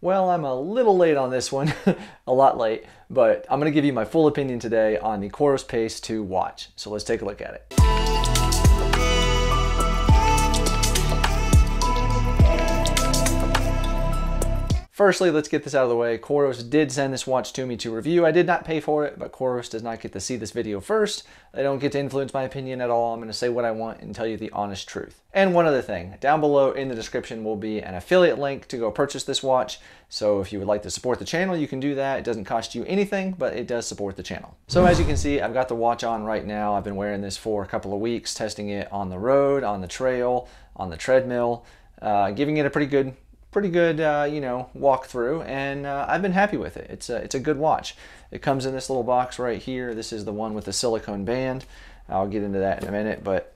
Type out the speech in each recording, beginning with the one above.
Well, I'm a little late on this one, a lot late, but I'm going to give you my full opinion today on the Coros Pace 2 watch. So let's take a look at it. Firstly, let's get this out of the way. Coros did send this watch to me to review. I did not pay for it, but Coros does not get to see this video first. They don't get to influence my opinion at all. I'm going to say what I want and tell you the honest truth. And one other thing, down below in the description will be an affiliate link to go purchase this watch. So if you would like to support the channel, you can do that. It doesn't cost you anything, but it does support the channel. So as you can see, I've got the watch on right now. I've been wearing this for a couple of weeks, testing it on the road, on the trail, on the treadmill, giving it a pretty good walk through, and I've been happy with it. It's a good watch. It comes in this little box right here. This is the one with the silicone band. I'll get into that in a minute, but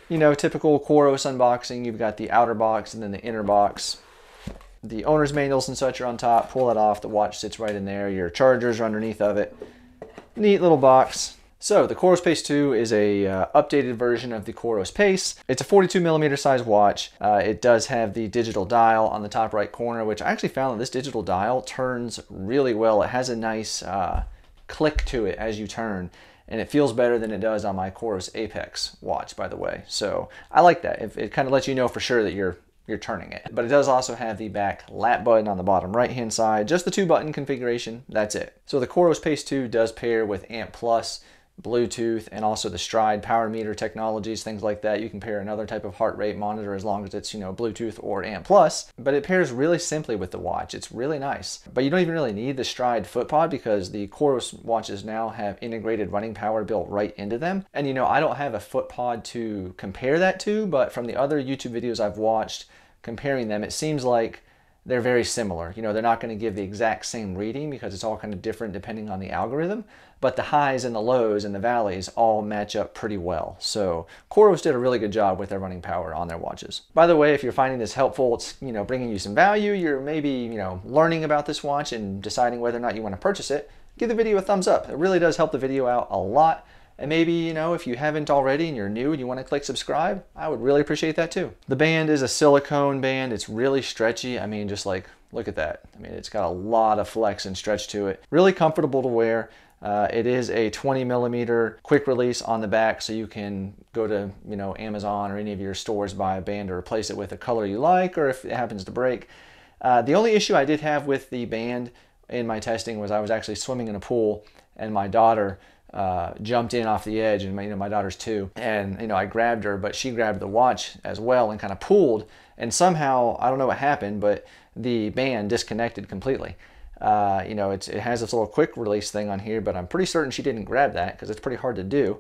typical Coros unboxing. You've got the outer box and then the inner box. The owner's manuals and such are on top. Pull it off. The watch sits right in there. Your chargers are underneath of it. Neat little box. So the Coros Pace 2 is a updated version of the Coros Pace. It's a 42mm size watch. It does have the digital dial on the top right corner, which I actually found that this digital dial turns really well. It has a nice click to it as you turn, and it feels better than it does on my Coros Apex watch, by the way. So I like that. It kind of lets you know for sure that you're turning it. But it does also have the back lap button on the bottom right hand side. Just the 2-button configuration. That's it. So the Coros Pace 2 does pair with ANT+, Bluetooth, and also the Stride power meter technologies, things like that. You can pair another type of heart rate monitor as long as it's, Bluetooth or ANT+, but it pairs really simply with the watch. It's really nice. But you don't even really need the Stride foot pod because the Coros watches now have integrated running power built right into them. And I don't have a foot pod to compare that to, but from the other YouTube videos I've watched comparing them, it seems like they're very similar. They're not going to give the exact same reading because it's all kind of different depending on the algorithm, but the highs and the lows and the valleys all match up pretty well. So Coros did a really good job with their running power on their watches. By the way, if you're finding this helpful, it's bringing you some value, you're maybe learning about this watch and deciding whether or not you want to purchase it, give the video a thumbs up. It really does help the video out a lot. And maybe, if you haven't already and you're new and you want to click subscribe, I would really appreciate that too. The band is a silicone band. It's really stretchy. I mean, just like, look at that. I mean, it's got a lot of flex and stretch to it. Really comfortable to wear. It is a 20mm quick release on the back, so you can go to, Amazon or any of your stores, buy a band to replace it with a color you like, or if it happens to break. The only issue I did have with the band in my testing was I was actually swimming in a pool and my daughter jumped in off the edge, and my daughter's 2, and I grabbed her, but she grabbed the watch as well and kind of pulled, and somehow, I don't know what happened, but the band disconnected completely. It has this little quick release thing on here, but I'm pretty certain she didn't grab that because it's pretty hard to do.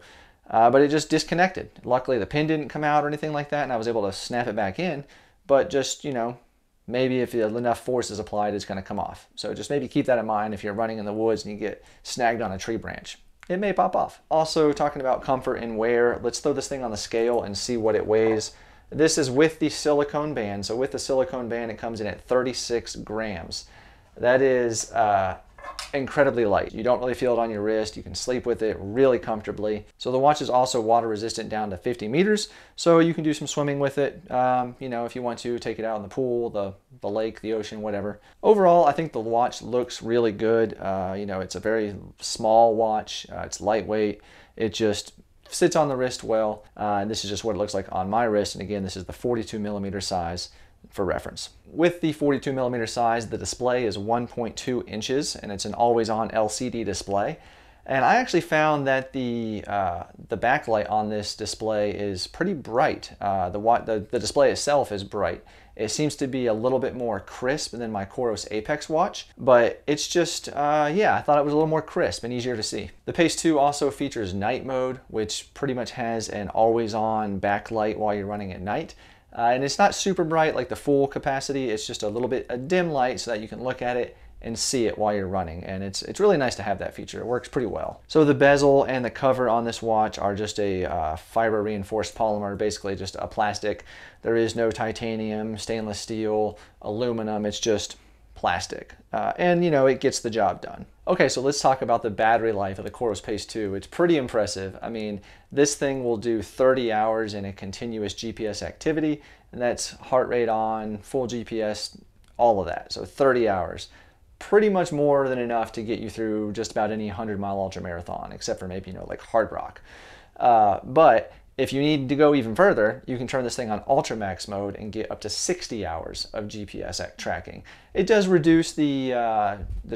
But it just disconnected. Luckily the pin didn't come out or anything like that, and I was able to snap it back in, but just, maybe if enough force is applied, it's going to come off. So just maybe keep that in mind if you're running in the woods and you get snagged on a tree branch. It may pop off. Also, talking about comfort and wear, let's throw this thing on the scale and see what it weighs. This is with the silicone band. So with the silicone band, it comes in at 36 grams. That is incredibly light. You don't really feel it on your wrist. You can sleep with it really comfortably. So the watch is also water resistant down to 50 meters. So you can do some swimming with it. If you want to take it out in the pool, the lake, the ocean, whatever. Overall, I think the watch looks really good. It's a very small watch. It's lightweight. It just sits on the wrist well. And this is just what it looks like on my wrist. And again, this is the 42mm size for reference. With the 42mm size, the display is 1.2 inches and it's an always-on LCD display. And I actually found that the backlight on this display is pretty bright. The display itself is bright. It seems to be a little bit more crisp than my Coros Apex watch, but it's just, I thought it was a little more crisp and easier to see. The Pace 2 also features night mode, which pretty much has an always-on backlight while you're running at night. And it's not super bright like the full capacity. It's just a dim light so that you can look at it and see it while you're running. And it's really nice to have that feature. It works pretty well. So the bezel and the cover on this watch are just a fiber reinforced polymer, basically just a plastic. There is no titanium, stainless steel, aluminum. It's just plastic. And it gets the job done. Okay, so let's talk about the battery life of the Coros Pace 2. It's pretty impressive. I mean, this thing will do 30 hours in a continuous GPS activity, and that's heart rate on, full GPS all of that. So 30 hours. Pretty much more than enough to get you through just about any 100-mile ultra marathon, except for maybe, like Hard Rock. But if you need to go even further, you can turn this thing on Ultra Max mode and get up to 60 hours of GPS tracking. It does reduce the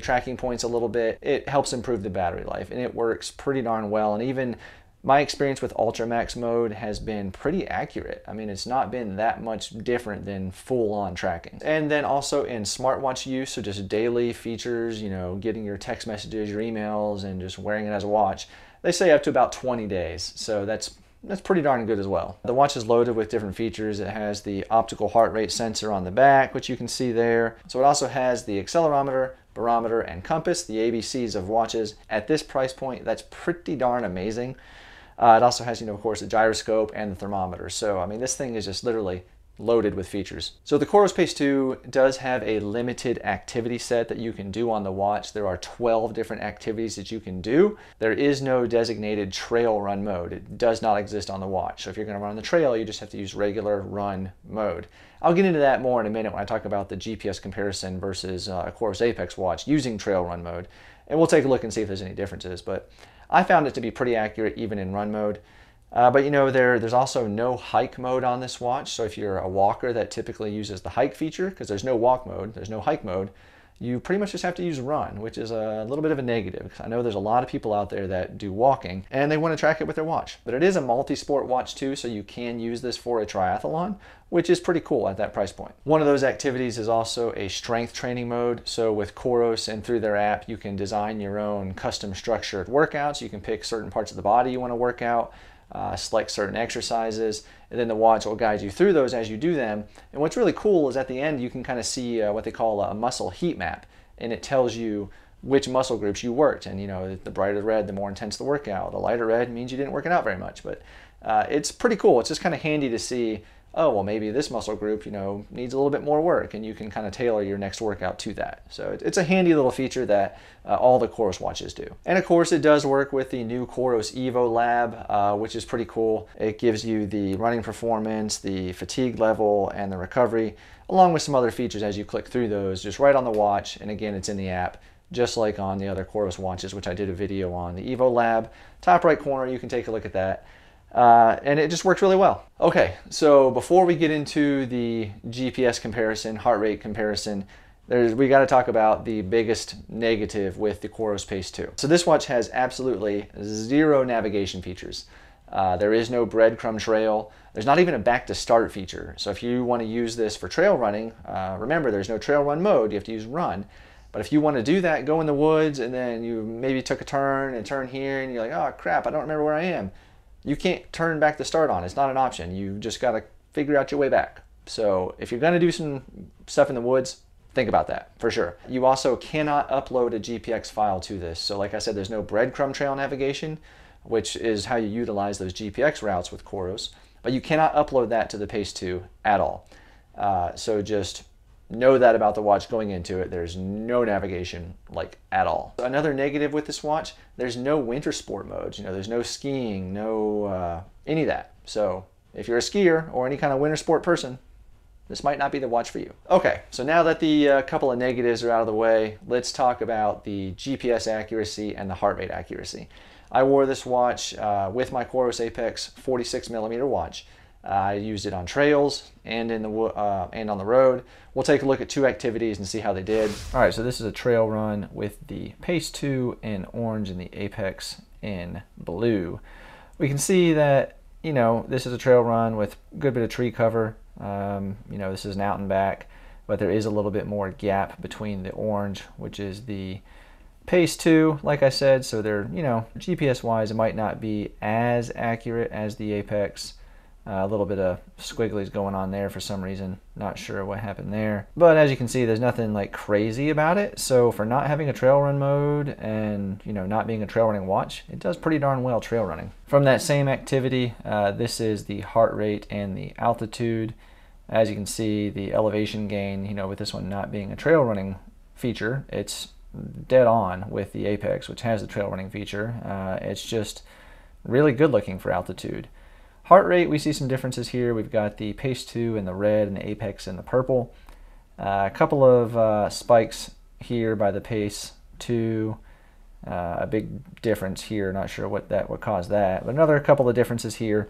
tracking points a little bit. It helps improve the battery life, and it works pretty darn well. And even my experience with Ultra Max mode has been pretty accurate. I mean, it's not been that much different than full-on tracking. And then also in smartwatch use, so just daily features, getting your text messages, your emails, and just wearing it as a watch, they say up to about 20 days. So that's pretty darn good as well. The watch is loaded with different features. It has the optical heart rate sensor on the back, which you can see there. So it also has the accelerometer, barometer, and compass, the ABCs of watches. At this price point, that's pretty darn amazing. It also has, of course, the gyroscope and the thermometer. So, I mean, this thing is just literally loaded with features. So the Coros Pace 2 does have a limited activity set that you can do on the watch. There are 12 different activities that you can do. There is no designated trail run mode. It does not exist on the watch. So if you're going to run on the trail, you just have to use regular run mode. I'll get into that more in a minute when I talk about the GPS comparison versus a Coros Apex watch using trail run mode. And we'll take a look and see if there's any differences. But I found it to be pretty accurate even in run mode. But there's also no hike mode on this watch. So if you're a walker that typically uses the hike feature, because there's no walk mode, there's no hike mode, you pretty much just have to use run, which is a little bit of a negative, because I know there's a lot of people out there that do walking and they want to track it with their watch. But it is a multi-sport watch too, so you can use this for a triathlon, which is pretty cool at that price point. One of those activities is also a strength training mode. So with Coros and through their app, you can design your own custom structured workouts. You can pick certain parts of the body you want to work out, select certain exercises, and then the watch will guide you through those as you do them. And what's really cool is at the end you can kind of see what they call a muscle heat map, and it tells you which muscle groups you worked. And the brighter the red, the more intense the workout. The lighter red means you didn't work it out very much. But it's pretty cool. It's just kind of handy to see, oh, well, maybe this muscle group, needs a little bit more work, and you can kind of tailor your next workout to that. So it's a handy little feature that all the Coros watches do. And of course, it does work with the new Coros Evo Lab, which is pretty cool. It gives you the running performance, the fatigue level, and the recovery, along with some other features as you click through those, just right on the watch. And again, it's in the app, just like on the other Coros watches, which I did a video on. The Evo Lab, top right corner, you can take a look at that. And it just works really well. Okay, so before we get into the GPS comparison, heart rate comparison, we got to talk about the biggest negative with the Coros Pace 2. So this watch has absolutely zero navigation features. There is no breadcrumb trail. There's not even a back to start feature. So if you want to use this for trail running, remember there's no trail run mode. You have to use run. But if you want to do that, go in the woods, and then you maybe took a turn and turn here, and you're like, oh crap, I don't remember where I am. You can't turn back to start on. It's not an option. You just got to figure out your way back. So if you're going to do some stuff in the woods, think about that for sure. You also cannot upload a GPX file to this. So like I said, there's no breadcrumb trail navigation, which is how you utilize those GPX routes with Coros. But you cannot upload that to the Pace 2 at all. So just know that about the watch going into it. There's no navigation like at all. Another negative with this watch, there's no winter sport modes. There's no skiing, no any of that. So if you're a skier or any kind of winter sport person, this might not be the watch for you. Okay, so now that the couple of negatives are out of the way, let's talk about the GPS accuracy and the heart rate accuracy. I wore this watch with my Coros Apex 46mm watch. I used it on trails and and on the road. We'll take a look at two activities and see how they did. All right, so this is a trail run with the Pace 2 in orange and the Apex in blue. We can see that, this is a trail run with a good bit of tree cover. This is an out and back, but there is a little bit more gap between the orange, which is the Pace 2, like I said, so they're, GPS wise, it might not be as accurate as the Apex. A little bit of squigglies going on there for some reason. Not sure what happened there. But as you can see, there's nothing like crazy about it. So for not having a trail run mode and not being a trail running watch, it does pretty darn well trail running. From that same activity, this is the heart rate and the altitude. As you can see, the elevation gain, with this one not being a trail running feature, it's dead on with the Apex, which has the trail running feature. It's just really good looking for altitude. Heart rate, we see some differences here. We've got the Pace 2 in the red and the Apex in the purple. A couple of spikes here by the Pace 2. A big difference here. Not sure what caused that, but another couple of differences here.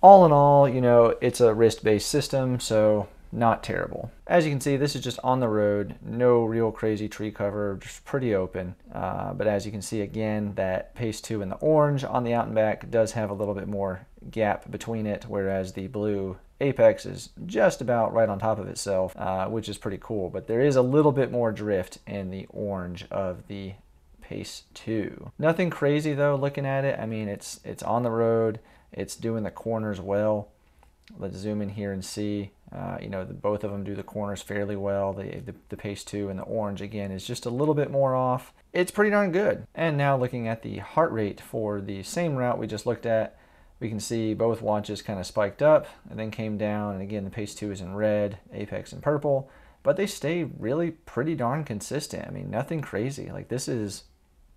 All in all, you know, it's a wrist-based system, so not terrible. As you can see, this is just on the road, no real crazy tree cover, just pretty open. But as you can see again, that Pace 2 in the orange on the out and back does have a little bit more gap between it, whereas the blue apex is just about right on top of itself, which is pretty cool. But there is a little bit more drift in the orange of the Pace 2. Nothing crazy though, looking at it. I mean, it's on the road. It's doing the corners well. Let's zoom in here and see. You know, both of them do the corners fairly well. The Pace 2 and the orange, again, is just a little bit more off. It's pretty darn good. And now looking at the heart rate for the same route we just looked at, we can see both watches kind of spiked up and then came down. And again, the Pace 2 is in red, apex in purple. But they stay really pretty darn consistent. I mean, nothing crazy. Like, this is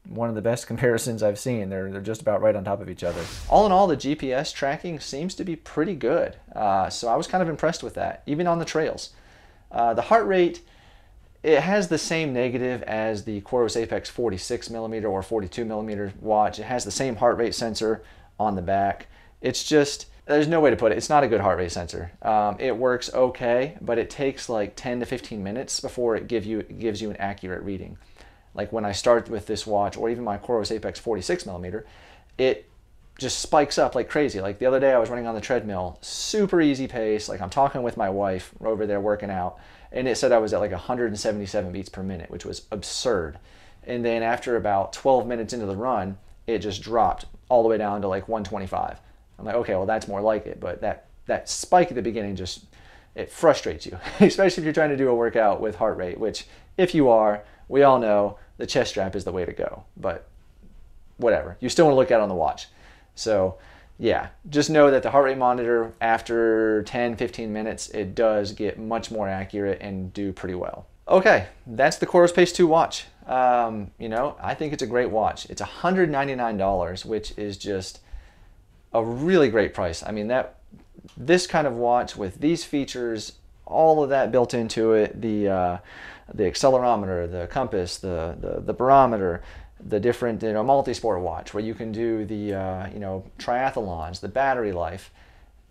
one of the best comparisons I've seen. They're just about right on top of each other. All in all, the GPS tracking seems to be pretty good. So I was kind of impressed with that, even on the trails. The heart rate, it has the same negative as the Coros Apex 46mm or 42mm watch. It has the same heart rate sensor on the back. It's just, there's no way to put it. It's not a good heart rate sensor. It works okay, but it takes like 10 to 15 minutes before it gives you an accurate reading. Like when I start with this watch, or even my Coros Apex 46mm, it just spikes up like crazy. Like the other day I was running on the treadmill, super easy pace, like I'm talking with my wife over there working out, and it said I was at like 177 beats per minute, which was absurd. And then after about 12 minutes into the run, it just dropped all the way down to like 125. I'm like, okay, well that's more like it, but that spike at the beginning just, it frustrates you, especially if you're trying to do a workout with heart rate, which if you are, we all know the chest strap is the way to go, but whatever. You still want to look at it on the watch. So yeah, just know that the heart rate monitor, after 10, 15 minutes, it does get much more accurate and do pretty well. Okay, that's the Coros Pace 2 watch. You know, I think it's a great watch. It's $199, which is just a really great price. I mean, this kind of watch with these features, all of that built into it, the accelerometer, the compass, the barometer, the different, you know, multi-sport watch where you can do the you know, triathlons, the battery life.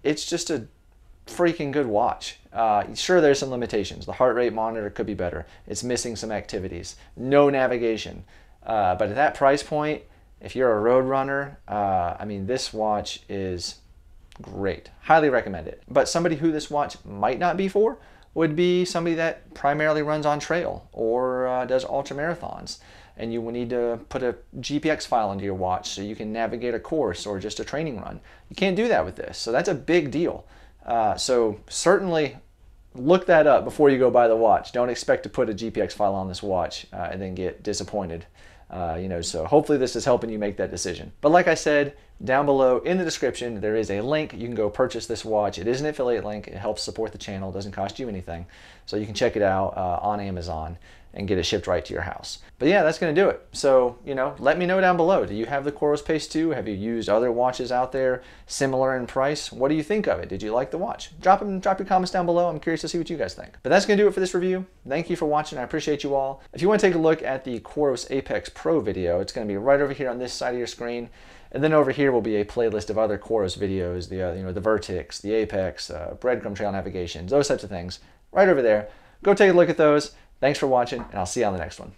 It's just a freaking good watch. Sure, there's some limitations. The heart rate monitor could be better. It's missing some activities. No navigation. But at that price point, if you're a road runner, I mean, this watch is great. Highly recommend it. But somebody who this watch might not be for would be somebody that primarily runs on trail or does ultra marathons, and you will need to put a GPX file into your watch so you can navigate a course or just a training run. You can't do that with this, so that's a big deal. So certainly look that up before you go buy the watch. Don't expect to put a GPX file on this watch and then get disappointed. You know, so hopefully this is helping you make that decision. But like I said, down below in the description, there is a link. You can go purchase this watch. It is an affiliate link. It helps support the channel. It doesn't cost you anything. So you can check it out on Amazon and get it shipped right to your house. But yeah, that's going to do it. So, you know, let me know down below. Do you have the Coros Pace 2? Have you used other watches out there similar in price? What do you think of it? Did you like the watch? Drop your comments down below. I'm curious to see what you guys think. But that's going to do it for this review. Thank you for watching. I appreciate you all. If you want to take a look at the Coros Apex Pro video, it's going to be right over here on this side of your screen. And then over here will be a playlist of other Coros videos, the you know, the Vertix, the Apex, breadcrumb trail navigations, those types of things. Right over there. Go take a look at those. Thanks for watching, and I'll see you on the next one.